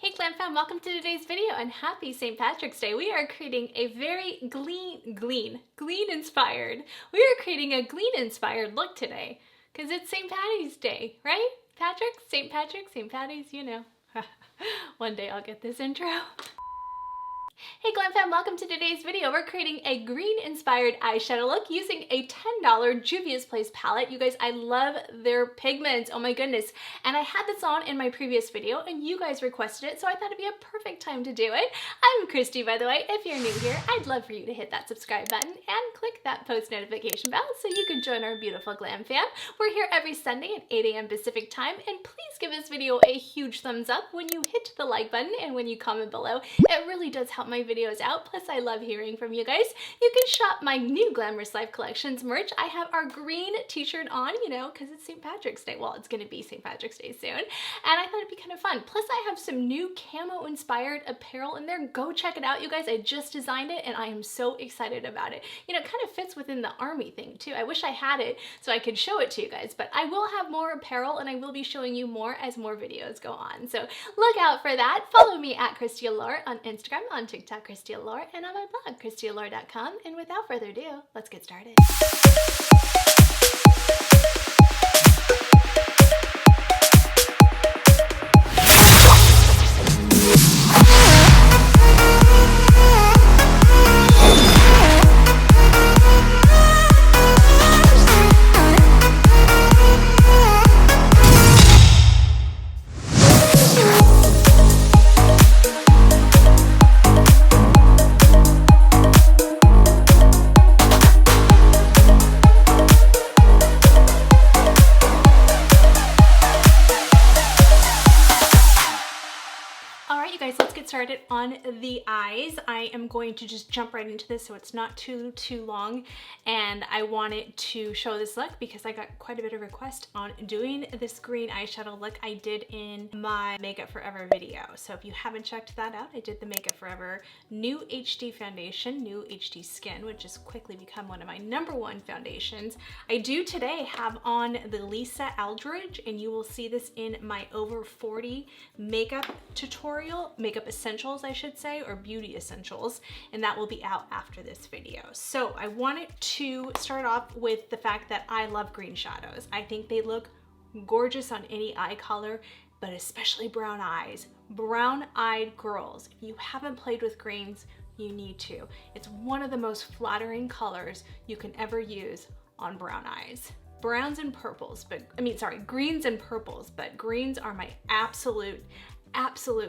Hey GlamFam, welcome to today's video and happy St. Patrick's Day. We are creating a very glean inspired. We are creating a glean inspired look today because it's St. Patty's Day, right? Patrick, St. Patty's, you know. One day I'll get this intro. Hey GlamFam, welcome to today's video. We're creating a green-inspired eyeshadow look using a $10 Juvia's Place palette. You guys, I love their pigments. Oh my goodness. And I had this on in my previous video and you guys requested it, so I thought it'd be a perfect time to do it. I'm Kristi, by the way. If you're new here, I'd love for you to hit that subscribe button and click that post notification bell so you can join our beautiful Glam Fam. We're here every Sunday at 8 a.m. Pacific time, and please give this video a huge thumbs up when you hit the like button and when you comment below. It really does help my videos out. Plus, I love hearing from you guys. You can shop my new Glamorous Life Collections merch. I have our green t-shirt on, you know, because it's St. Patrick's Day. Well, it's going to be St. Patrick's Day soon. And I thought it'd be kind of fun. Plus, I have some new camo inspired apparel in there. Go check it out, you guys. I just designed it and I am so excited about it. You know, it kind of fits within the army thing too. I wish I had it so I could show it to you guys, but I will have more apparel and I will be showing you more as more videos go on. So look out for that. Follow me at Kristi Allure on Instagram, on TikTok, Kristi Allure, and on my blog, KristiAllure.com. And without further ado, let's get started. Started on the eyes. I am going to just jump right into this so it's not too long, and I wanted to show this look because I got quite a bit of request on doing this green eyeshadow look I did in my Makeup Forever video. So if you haven't checked that out, I did the Makeup Forever New HD Foundation, New HD Skin, which has quickly become one of my #1 foundations. I do today have on the Lisa Aldridge, and you will see this in my over 40 makeup tutorial, makeup essentials I should say, or beauty essentials, and that will be out after this video. So I wanted to start off with the fact that I love green shadows. I think they look gorgeous on any eye color, but especially brown eyes. Brown-eyed girls, if you haven't played with greens, you need to. It's one of the most flattering colors you can ever use on brown eyes. Browns and purples, but greens and purples, but greens are my absolute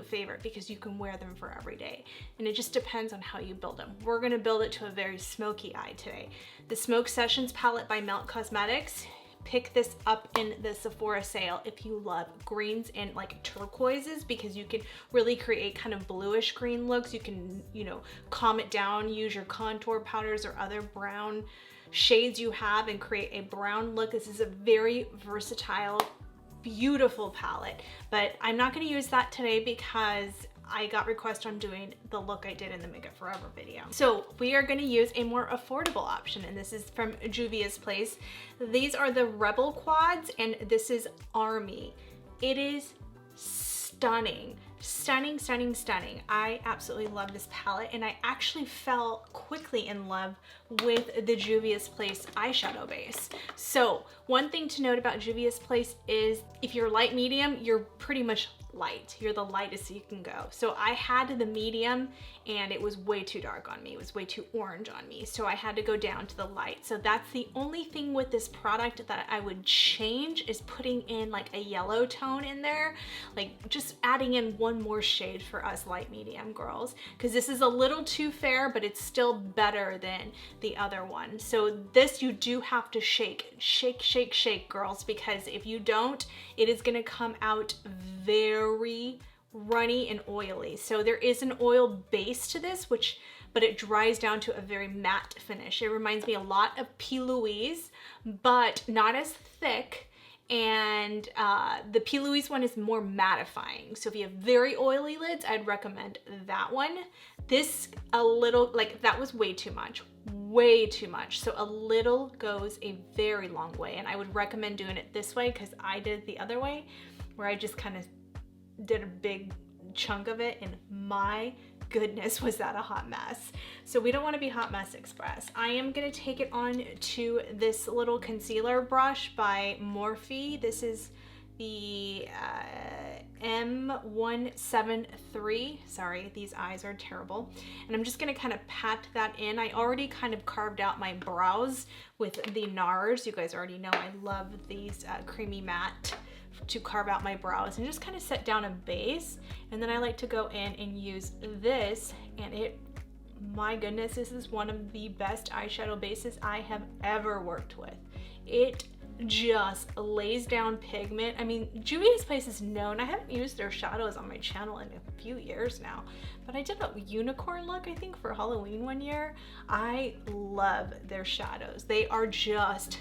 favorite because you can wear them for every day, and it just depends on how you build them. We're going to build it to a very smoky eye today. The Smoke Sessions palette by Melt Cosmetics. Pick this up in the Sephora sale if you love greens and like turquoises, because you can really create kind of bluish green looks. You can, you know, calm it down, use your contour powders or other brown shades you have and create a brown look. This is a very versatile, beautiful palette, but I'm not going to use that today because I got requests on doing the look I did in the Makeup Forever video. So we are going to use a more affordable option, and this is from Juvia's Place. These are the Rebel Quads, and this is Army. It is stunning. Stunning, stunning, stunning. I absolutely love this palette, and I actually fell quickly in love with the Juvia's Place eyeshadow base. So one thing to note about Juvia's Place is if you're light medium, you're pretty much light. You're the lightest you can go. So I had the medium and it was way too dark on me. It was way too orange on me. So I had to go down to the light. So that's the only thing with this product that I would change, is putting in like a yellow tone in there, like just adding in one more shade for us light medium girls, because this is a little too fair, but it's still better than the other one. So this you do have to shake, girls, because if you don't, it is going to come out very runny and oily. So there is an oil base to this, but it dries down to a very matte finish. It reminds me a lot of P. Louise, but not as thick. And the P. Louise one is more mattifying. So if you have very oily lids, I'd recommend that one. This a little, like that was way too much. So a little goes a very long way. And I would recommend doing it this way because I did it the other way, where I just kind of did a big chunk of it, and my goodness, was that a hot mess. So we don't want to be hot mess express. I am going to take it on to this little concealer brush by Morphe. This is the M173. Sorry, these eyes are terrible. And I'm just going to kind of pat that in. I already kind of carved out my brows with the NARS. You guys already know I love these creamy matte to carve out my brows and just kind of set down a base. And then I like to go in and use this, and my goodness, this is one of the best eyeshadow bases I have ever worked with. It just lays down pigment. I mean, Juvia's Place is known. I haven't used their shadows on my channel in a few years now, but I did a unicorn look, I think, for Halloween one year. I love their shadows. They are just,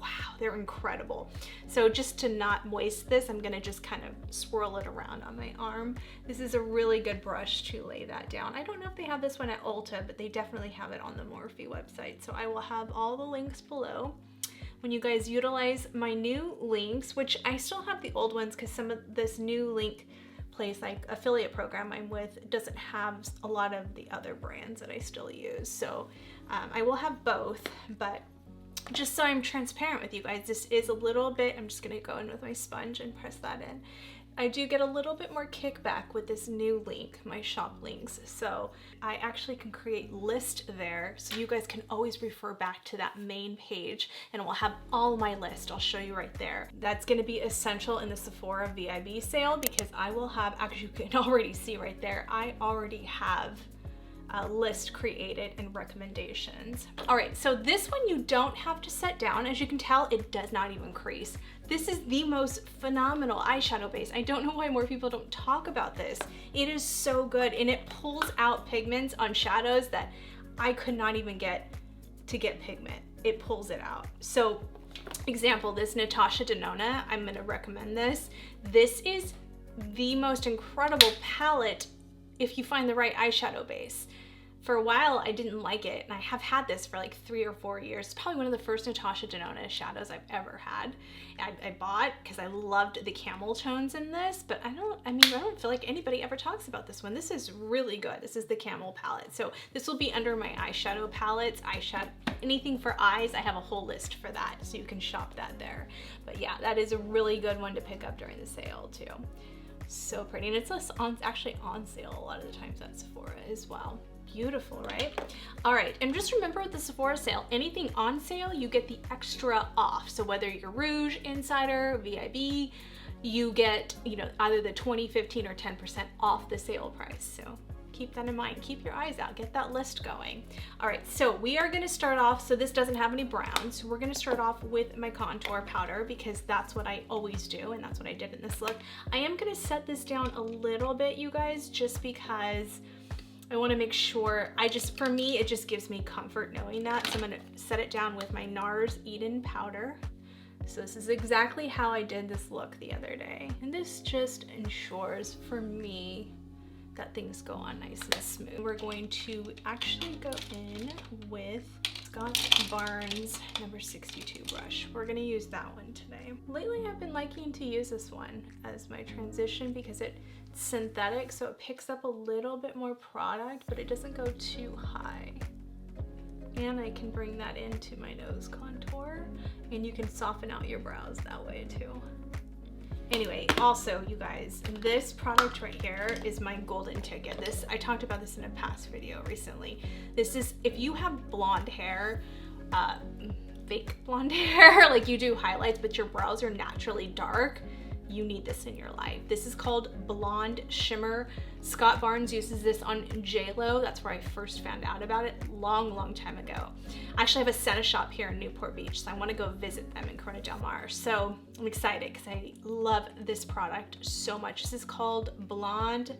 wow, they're incredible. So just to not waste this, I'm gonna just kind of swirl it around on my arm. This is a really good brush to lay that down. I don't know if they have this one at Ulta, but they definitely have it on the Morphe website. So I will have all the links below. When you guys utilize my new links, which I still have the old ones because some of this new link place, like affiliate program I'm with, doesn't have a lot of the other brands that I still use. So I will have both, but just so I'm transparent with you guys, this is a little bit, I'm just gonna go in with my sponge and press that in. I do get a little bit more kickback with this new link, my shop links. So I actually can create list there, so you guys can always refer back to that main page, and it will have all my list. I'll show you right there. That's gonna be essential in the Sephora VIB sale, because I will have, actually you can already see right there, I already have a list created and recommendations. All right, so this one you don't have to set down. As you can tell, it does not even crease. This is the most phenomenal eyeshadow base. I don't know why more people don't talk about this. It is so good, and it pulls out pigments on shadows that I could not even get to get pigment. It pulls it out. So example, this Natasha Denona, I'm gonna recommend this. This is the most incredible palette if you find the right eyeshadow base. For a while, I didn't like it, and I have had this for like 3 or 4 years. It's probably one of the first Natasha Denona shadows I've ever had. I bought because I loved the camel tones in this, but I don't feel like anybody ever talks about this one. This is really good. This is the camel palette. So this will be under my eyeshadow palettes, anything for eyes. I have a whole list for that, so you can shop that there. But yeah, that is a really good one to pick up during the sale too. So pretty, and it's actually on sale a lot of the times at Sephora as well. Beautiful, right? All right, and just remember with the Sephora sale, anything on sale, you get the extra off. So whether you're Rouge, Insider, VIB, you get, either the 20, 15, or 10% off the sale price. So keep that in mind. Keep your eyes out. Get that list going. All right, so we are gonna start off, so this doesn't have any browns. So we're gonna start off with my contour powder, because that's what I always do, and that's what I did in this look. I am gonna set this down a little bit, you guys, just because I wanna make sure, for me, it just gives me comfort knowing that. So I'm gonna set it down with my NARS Eden powder. So this is exactly how I did this look the other day. And this just ensures, for me, that things go on nice and smooth. We're going to actually go in with Scott Barnes number 62 brush. We're gonna use that one today. Lately I've been liking to use this one as my transition because it's synthetic, so it picks up a little bit more product, but it doesn't go too high. And I can bring that into my nose contour, and you can soften out your brows that way too. Anyway, also you guys, this product right here is my golden ticket. I talked about this in a past video recently. This is, if you have blonde hair, fake blonde hair, like you do highlights, but your brows are naturally dark, you need this in your life. This is called Blonde Shimmer. Scott Barnes uses this on JLo. That's where I first found out about it, long time ago. I actually have a Senna shop here in Newport Beach, so I want to go visit them in Corona Del Mar. So I'm excited because I love this product so much. This is called Blonde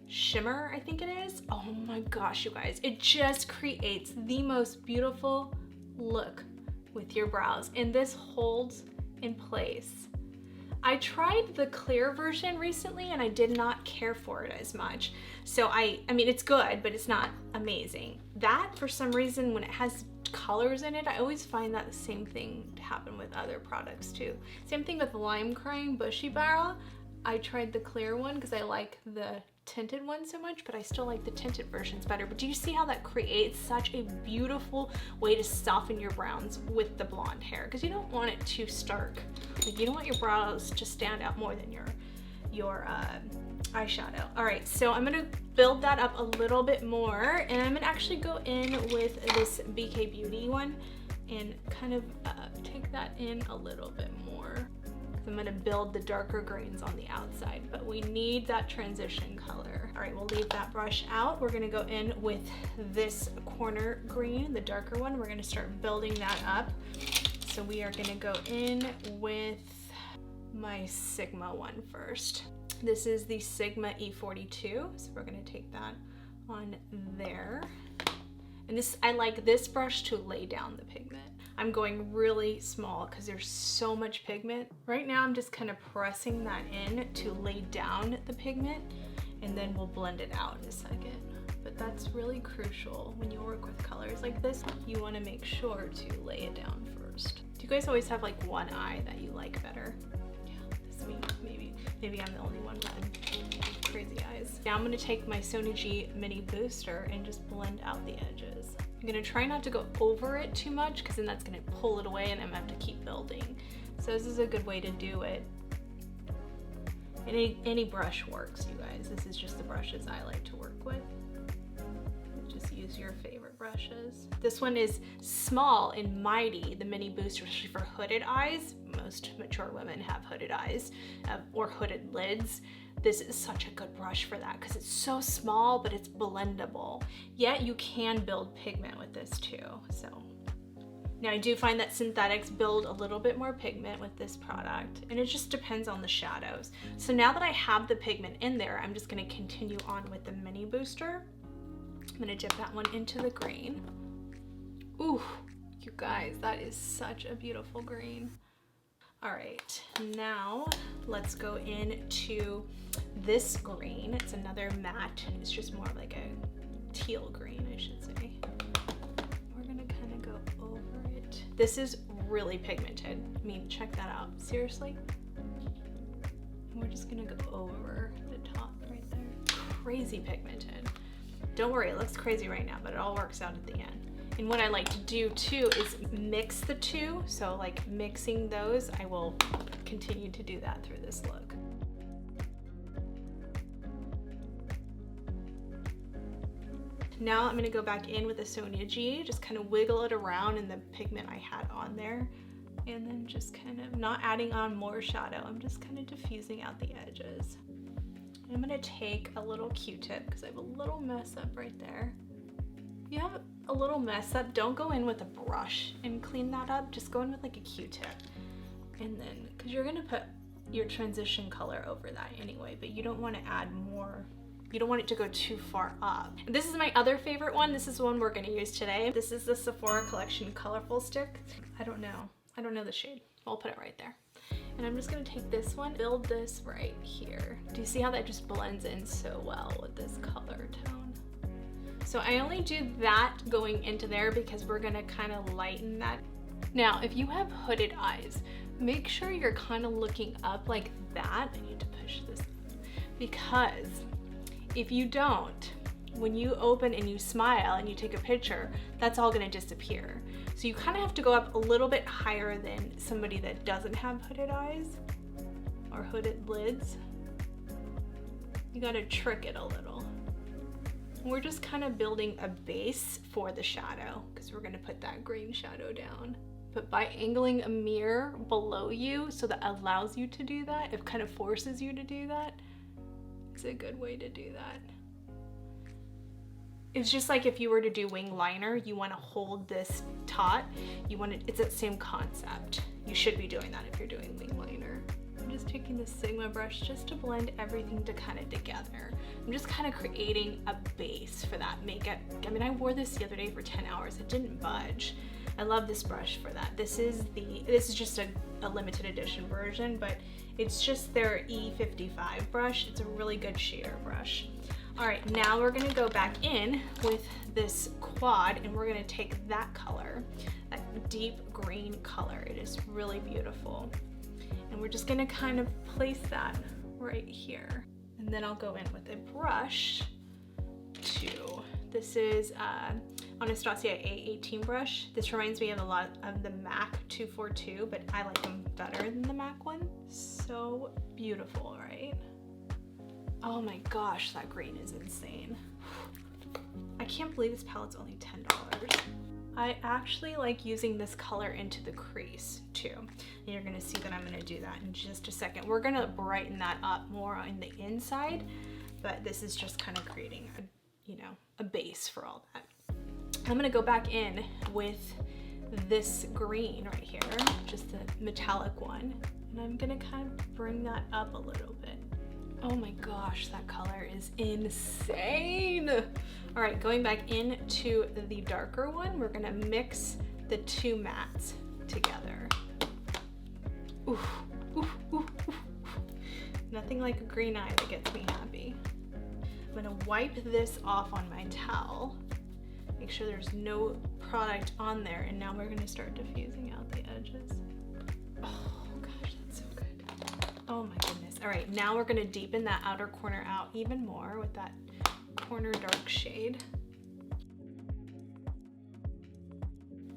Shimmer, I think it is. Oh my gosh, you guys, it just creates the most beautiful look with your brows, and this holds in place. I tried the clear version recently and I did not care for it as much. So I mean, it's good, but it's not amazing. That, for some reason, when it has colors in it, I always find that the same thing to happen with other products too. Same thing with Lime Crime Bushy Brow. I tried the clear one because I like the tinted one so much, but I still like the tinted versions better. But do you see how that creates such a beautiful way to soften your browns with the blonde hair? Because you don't want it too stark. Like, you don't want your brows to stand out more than your eyeshadow. All right, so I'm gonna build that up a little bit more, and I'm gonna actually go in with this BK Beauty one and kind of take that in a little bit more. I'm gonna build the darker greens on the outside, but we need that transition color. All right, we'll leave that brush out. We're gonna go in with this corner green, the darker one. We're gonna start building that up. So we are gonna go in with my Sigma one first. This is the Sigma E42, so we're gonna take that on there. And this, I like this brush to lay down the pigment. I'm going really small because there's so much pigment. Right now I'm just kind of pressing that in to lay down the pigment, and then we'll blend it out in a second. But that's really crucial when you work with colors like this. You want to make sure to lay it down first. Do you guys always have like one eye that you like better? Yeah, this is me. Maybe I'm the only one with crazy eyes. Now I'm gonna take my Sony G Mini Booster and just blend out the edges. I'm gonna try not to go over it too much because then that's gonna pull it away and I'm gonna have to keep building. So this is a good way to do it. Any brush works, you guys. This is just the brushes I like to work with. Just use your favorite brushes. This one is small and mighty, the Mini Booster, especially for hooded eyes. Most mature women have hooded eyes or hooded lids. This is such a good brush for that because it's so small, but it's blendable. Yet you can build pigment with this too. So now I do find that synthetics build a little bit more pigment with this product, and it just depends on the shadows. So now that I have the pigment in there, I'm just gonna continue on with the Mini Booster. I'm gonna dip that one into the green. Ooh, you guys, that is such a beautiful green. All right, now let's go into this green. It's another matte. It's just more like a teal green, I should say. We're gonna kind of go over it. This is really pigmented. I mean, check that out, seriously. We're just gonna go over the top right there. Crazy pigmented. Don't worry, it looks crazy right now, but it all works out at the end. And what I like to do too is mix the two. So like mixing those, I will continue to do that through this look. Now I'm gonna go back in with the Sonia G, just kind of wiggle it around in the pigment I had on there. And then just kind of not adding on more shadow. I'm just kind of diffusing out the edges. I'm gonna take a little Q-tip because I have a little mess up right there. If you have a little mess up, don't go in with a brush and clean that up. Just go in with like a Q-tip. And then, because you're gonna put your transition color over that anyway, but you don't want to add more. You don't want it to go too far up. And this is my other favorite one. This is the one we're gonna use today. This is the Sephora Collection Colorful Stick. I don't know the shade. I'll put it right there. And I'm just gonna take this one, build this right here. Do you see how that just blends in so well with this color tone? So I only do that going into there because we're gonna kind of lighten that. Now, if you have hooded eyes, make sure you're kind of looking up like that. I need to push this because if you don't, when you open and you smile and you take a picture, that's all gonna disappear. So you kind of have to go up a little bit higher than somebody that doesn't have hooded eyes or hooded lids. You gotta trick it a little. We're just kind of building a base for the shadow because we're gonna put that green shadow down. But by angling a mirror below you so that allows you to do that, it kind of forces you to do that, it's a good way to do that. It's just like if you were to do wing liner, you want to hold this taut. It's that same concept. You should be doing that if you're doing wing liner. I'm just taking the Sigma brush just to blend everything kind of together. I'm just kind of creating a base for that makeup. I mean, I wore this the other day for 10 hours. It didn't budge. I love this brush for that. This is just a limited edition version, but it's just their E55 brush. It's a really good shader brush. All right, now we're gonna go back in with this quad and we're gonna take that color, that deep green color. It is really beautiful. And we're just gonna kind of place that right here. And And then I'll go in with a brush to, this is Anastasia A18 brush. This reminds me of a lot of the MAC 242, but I like them better than the MAC one. So beautiful, right? Oh my gosh, that green is insane. I can't believe this palette's only $10. I actually like using this color into the crease too. And you're gonna see that I'm gonna do that in just a second. We're gonna brighten that up more on the inside, but this is just kind of creating a, you know, a base for all that. I'm gonna go back in with this green right here, just the metallic one. And I'm gonna kind of bring that up a little bit. Oh my gosh, that color is insane. All right, going back into the darker one, we're gonna mix the two mattes together. Oof, oof, oof, oof. Nothing like a green eye that gets me happy. I'm gonna wipe this off on my towel, make sure there's no product on there, and now we're gonna start diffusing out the edges. Oh gosh, that's so good. Oh my goodness. All right, now we're gonna deepen that outer corner out even more with that corner dark shade.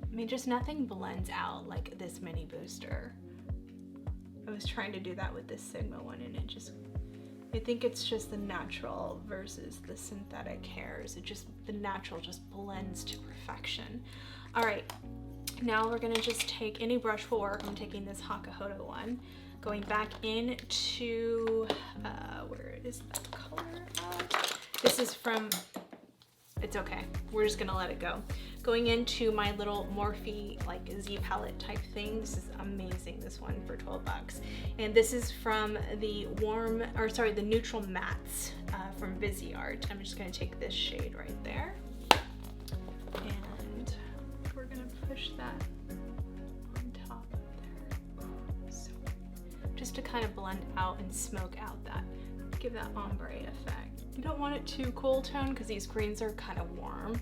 I mean, just nothing blends out like this mini booster. I was trying to do that with this Sigma one and it just, I think it's just the natural versus the synthetic hairs. It just, the natural just blends to perfection. All right, now we're gonna just take, any brush will work. I'm taking this Hakuhodo one, going back into, where is that color at? This is from, it's okay, we're just gonna let it go. Going into my little Morphe like Z palette type thing. This is amazing, this one for 12 bucks. And this is from the the neutral mattes from Viseart. I'm just gonna take this shade right there. And we're gonna push that on top there. So, just to kind of blend out and smoke out that, give that ombre effect. You don't want it too cool tone because these greens are kind of warm.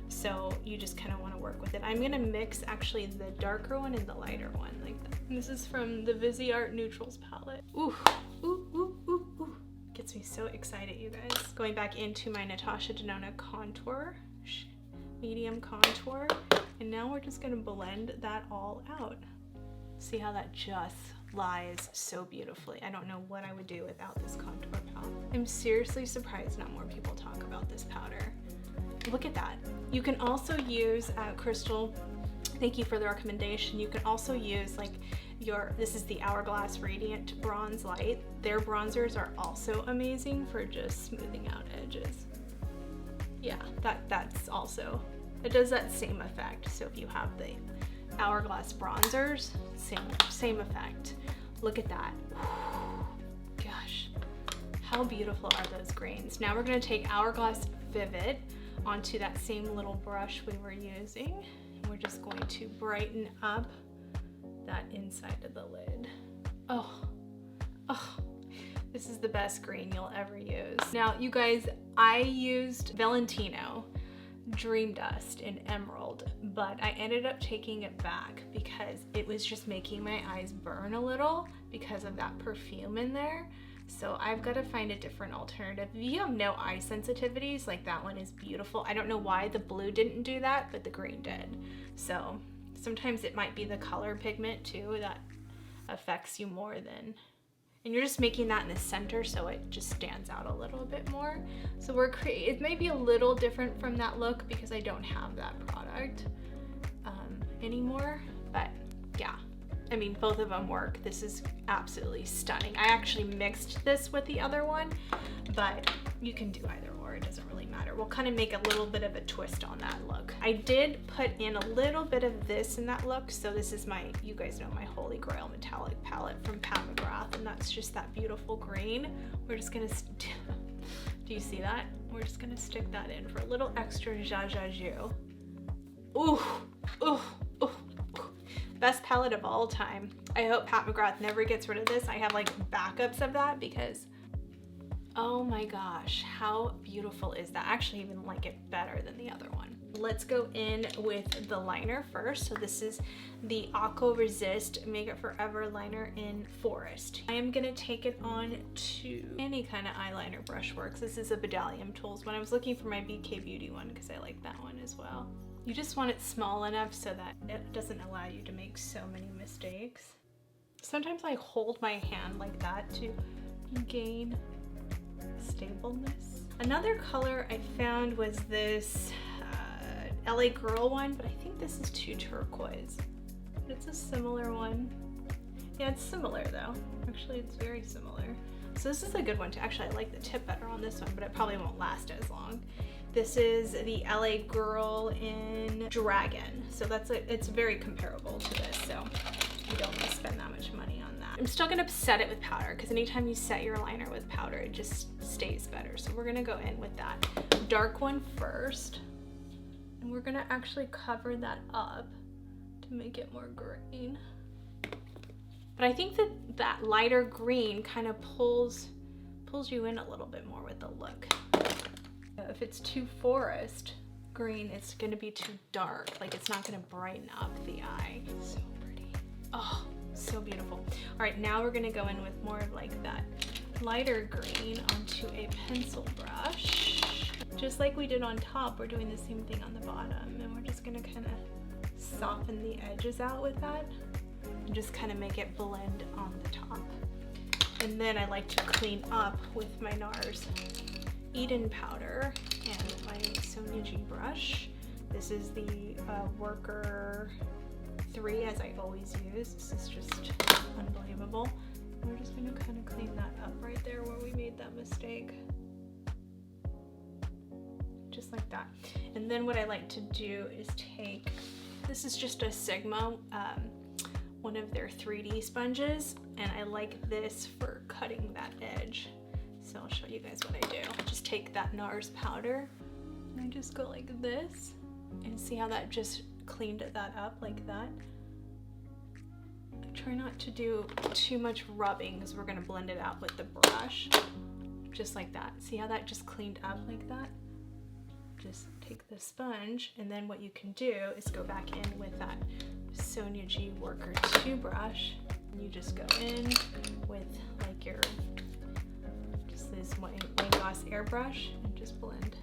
So you just kind of want to work with it. I'm gonna mix actually the darker one and the lighter one like that. And this is from the Viseart Neutrals palette. Ooh, ooh, ooh, ooh, ooh. Gets me so excited, you guys. Going back into my Natasha Denona contour, medium contour. And now we're just gonna blend that all out. See how that just lies so beautifully. I don't know what I would do without this contour palette. I'm seriously surprised not more people talk about this powder. Look at that. You can also use, Crystal, thank you for the recommendation. You can also use like this is the Hourglass Radiant Bronze Light. Their bronzers are also amazing for just smoothing out edges. Yeah, that's also, it does that same effect. So if you have the Hourglass bronzers, same effect. Look at that. Gosh, how beautiful are those greens? Now we're gonna take Hourglass Vivid onto that same little brush we were using. And we're just going to brighten up that inside of the lid. Oh, this is the best green you'll ever use. Now, you guys, I used Valentino Dream Dust in Emerald, but I ended up taking it back because it was just making my eyes burn a little because of that perfume in there. So I've got to find a different alternative. If you have no eye sensitivities, like that one is beautiful. I don't know why the blue didn't do that, but the green did. So sometimes it might be the color pigment too that affects you more than, and you're just making that in the center so it just stands out a little bit more. So it may be a little different from that look because I don't have that product anymore, but yeah. I mean, both of them work. This is absolutely stunning. I actually mixed this with the other one, but you can do either or, it doesn't really matter. We'll kind of make a little bit of a twist on that look. I did put in a little bit of this in that look. So this is my, you guys know, my Holy Grail metallic palette from Pat McGrath, and that's just that beautiful green. We're just gonna, do you see that? We're just gonna stick that in for a little extra zha zha zhu. Ooh, ooh, ooh. Best palette of all time. I hope Pat McGrath never gets rid of this. I have like backups of that because Oh my gosh, how beautiful is that? I actually even like it better than the other one. Let's go in with the liner first. So this is the Aqua Resist Make It Forever liner in Forest. I am gonna take it on to any kind of eyeliner brush works. This is a Bedalium Tools one. I was looking for my BK Beauty one because I like that one as well. You just want it small enough so that it doesn't allow you to make so many mistakes. Sometimes I hold my hand like that to gain stableness. Another color I found was this LA Girl one, but I think this is too turquoise. But it's a similar one. Yeah, it's similar though. Actually, it's very similar. So this is a good one too. Actually, I like the tip better on this one, but it probably won't last as long. This is the LA Girl in Dragon. So it's very comparable to this. So you don't want to spend that much money on that. I'm still gonna set it with powder because anytime you set your liner with powder, it just stays better. So we're gonna go in with that dark one first. And we're gonna actually cover that up to make it more green. But I think that lighter green kind of pulls you in a little bit more with the look. If it's too forest green, it's gonna be too dark. Like it's not gonna brighten up the eye. So pretty. Oh, so beautiful. All right, now we're gonna go in with more of like that lighter green onto a pencil brush. Just like we did on top, we're doing the same thing on the bottom, and we're just gonna kind of soften the edges out with that and just kind of make it blend on the top. And then I like to clean up with my NARS Eden powder and my Sonia G brush. This is the Worker 3, as I always use. This is just unbelievable. We're just gonna kind of clean that up right there where we made that mistake. Just like that. And then what I like to do is take, this is just a Sigma, one of their 3D sponges, and I like this for cutting that edge. So I'll show you guys what I do. I just take that NARS powder and I just go like this, and see how that just cleaned that up like that. I try not to do too much rubbing because we're gonna blend it out with the brush. Just like that. See how that just cleaned up like that? Just take the sponge, and then what you can do is go back in with that Sonia G Worker 2 brush, and you just go in with like your, just this Wayne Goss airbrush, and just blend,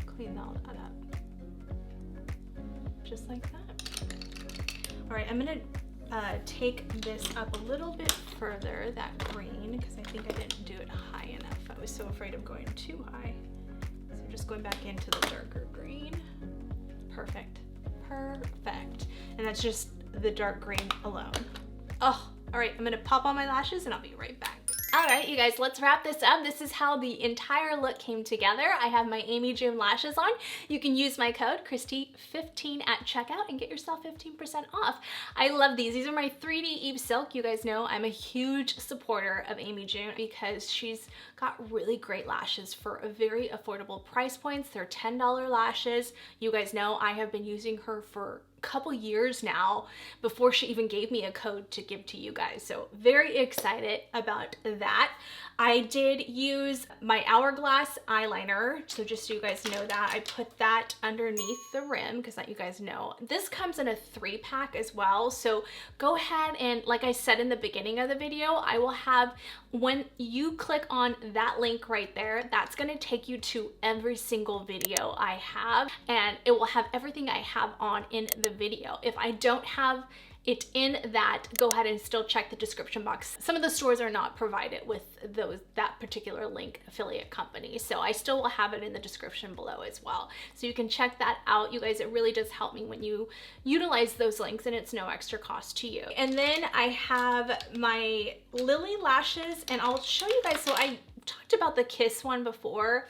clean all that up. Just like that. All right, I'm gonna take this up a little bit further, that green, because I think I didn't do it high enough. I was so afraid of going too high. Just going back into the darker green. Perfect. Perfect. And that's just the dark green alone. Oh, all right, I'm gonna pop on my lashes and I'll be right back. All right, you guys, let's wrap this up. This is how the entire look came together. I have my Amy June lashes on. You can use my code Kristi15 at checkout and get yourself 15% off. I love these. These are my 3D Eve Silk. You guys know I'm a huge supporter of Amy June because she's got really great lashes for a very affordable price points. They're $10 lashes. You guys know I have been using her for couple years now before she even gave me a code to give to you guys. So very excited about that. I did use my Hourglass eyeliner. So just so you guys know that, I put that underneath the rim because that you guys know. This comes in a 3-pack as well. So go ahead and, like I said in the beginning of the video, I will have, when you click on that link right there, that's gonna take you to every single video I have, and it will have everything I have on in the video. If I don't have it in that, go ahead and still check the description box. Some of the stores are not provided with that particular link affiliate company, so I still will have it in the description below as well. So you can check that out. You guys, it really does help me when you utilize those links, and it's no extra cost to you. And then I have my Lily lashes, and I'll show you guys. So I talked about the Kiss one before.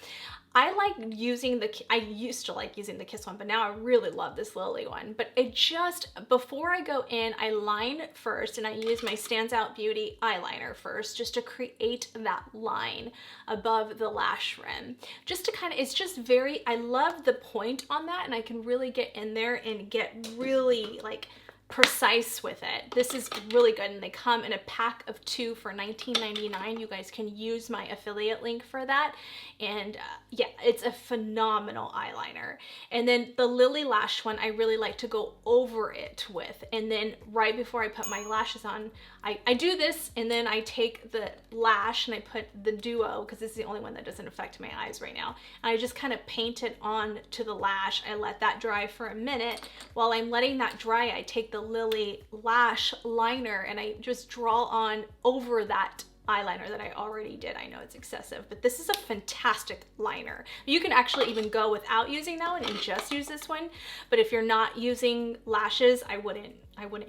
I like using I used to like using the Kiss one, but now I really love this Lily one. But it just, before I go in, I line first, and I use my Stands Out Beauty eyeliner first, just to create that line above the lash rim. Just to kind of, it's just very, I love the point on that, and I can really get in there and get really like precise with it. This is really good, and they come in a pack of 2 for $19.99. You guys can use my affiliate link for that, and yeah, it's a phenomenal eyeliner. And then the Lily Lash one I really like to go over it with, and then right before I put my lashes on, I do this, and then I take the lash and I put the Duo, because this is the only one that doesn't affect my eyes right now, and I just kind of paint it on to the lash. I let that dry for a minute. While I'm letting that dry, I take the Lily Lash liner and I just draw on over that eyeliner that I already did. I know it's excessive, but this is a fantastic liner. You can actually even go without using that one and just use this one, but if you're not using lashes, I wouldn't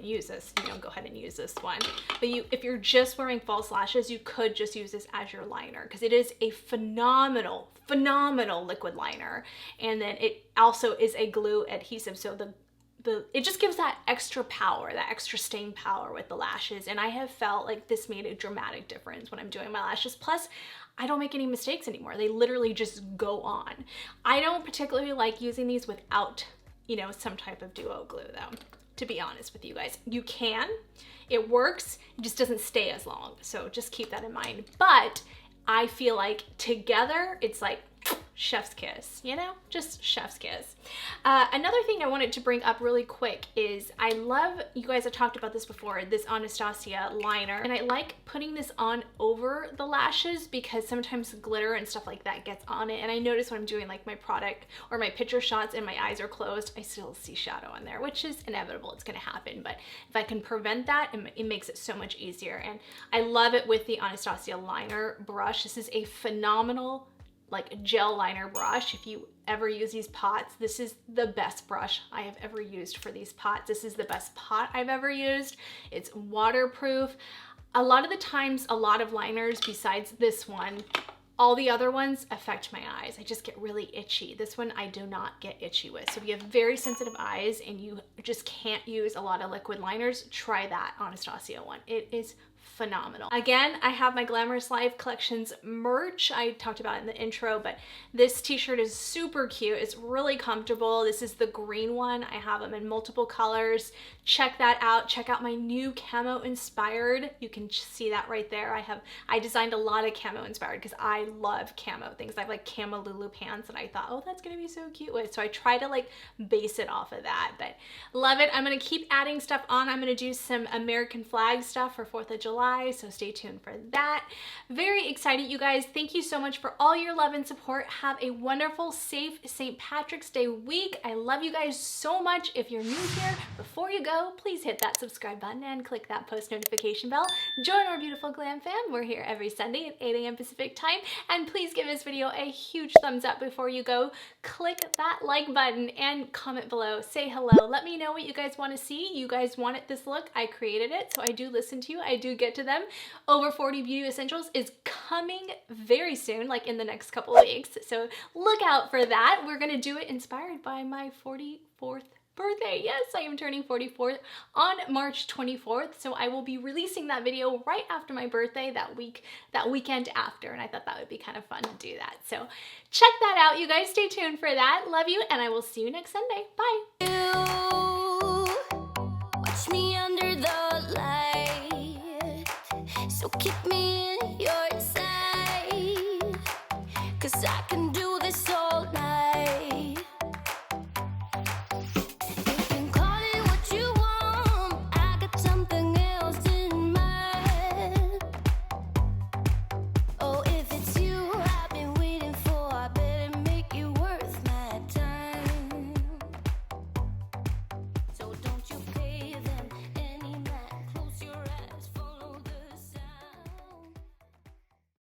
use this. You know, go ahead and use this one. But if you're just wearing false lashes, you could just use this as your liner, because it is a phenomenal liquid liner, and then it also is a glue adhesive, so it just gives that extra power, that extra staying power with the lashes. And I have felt like this made a dramatic difference when I'm doing my lashes. Plus, I don't make any mistakes anymore. They literally just go on. I don't particularly like using these without, you know, some type of duo glue though, to be honest with you guys. You can, it works, it just doesn't stay as long. So just keep that in mind. But I feel like together, it's like chef's kiss, you know, just chef's kiss. Another thing I wanted to bring up really quick is I love, you guys have talked about this before, this Anastasia liner, and I like putting this on over the lashes because sometimes glitter and stuff like that gets on it, and I notice when I'm doing like my product or my picture shots and my eyes are closed, I still see shadow on there, which is inevitable, it's gonna happen, but if I can prevent that, it makes it so much easier. And I love it with the Anastasia liner brush. This is a phenomenal like gel liner brush. If you ever use these pots, this is the best brush I have ever used for these pots. This is the best pot I've ever used. It's waterproof. A lot of the times, a lot of liners besides this one, all the other ones affect my eyes. I just get really itchy. This one I do not get itchy with. So if you have very sensitive eyes and you just can't use a lot of liquid liners, try that Anastasia one. It is phenomenal. Again, I have my Glamorous Life Collections merch. I talked about it in the intro, but this t-shirt is super cute. It's really comfortable. This is the green one. I have them in multiple colors. Check that out. Check out my new camo inspired. You can see that right there. I designed a lot of camo inspired because I love camo things. I have like camo Lulu pants and I thought, oh, that's gonna be so cute with. So I try to like base it off of that, but love it. I'm gonna keep adding stuff on. I'm gonna do some American flag stuff for 4th of July, so stay tuned for that. Very excited, you guys. Thank you so much for all your love and support. Have a wonderful, safe St. Patrick's Day week. I love you guys so much. If you're new here, before you go, please hit that subscribe button and click that post notification bell. Join our beautiful Glam Fam. We're here every Sunday at 8 a.m. Pacific time. And please give this video a huge thumbs up before you go. Click that like button and comment below. Say hello. Let me know what you guys want to see. You guys wanted this look. I created it, so I do listen to you. I do get to them. Over 40 Beauty Essentials is coming very soon, like in the next couple of weeks. So look out for that. We're going to do it inspired by my 44th birthday. Yes, I am turning 44 on March 24th. So I will be releasing that video right after my birthday, that weekend after. And I thought that would be kind of fun to do that. So check that out. You guys stay tuned for that. Love you. And I will see you next Sunday. Bye. Watch me under the light. So keep me in your sight. 'Cause I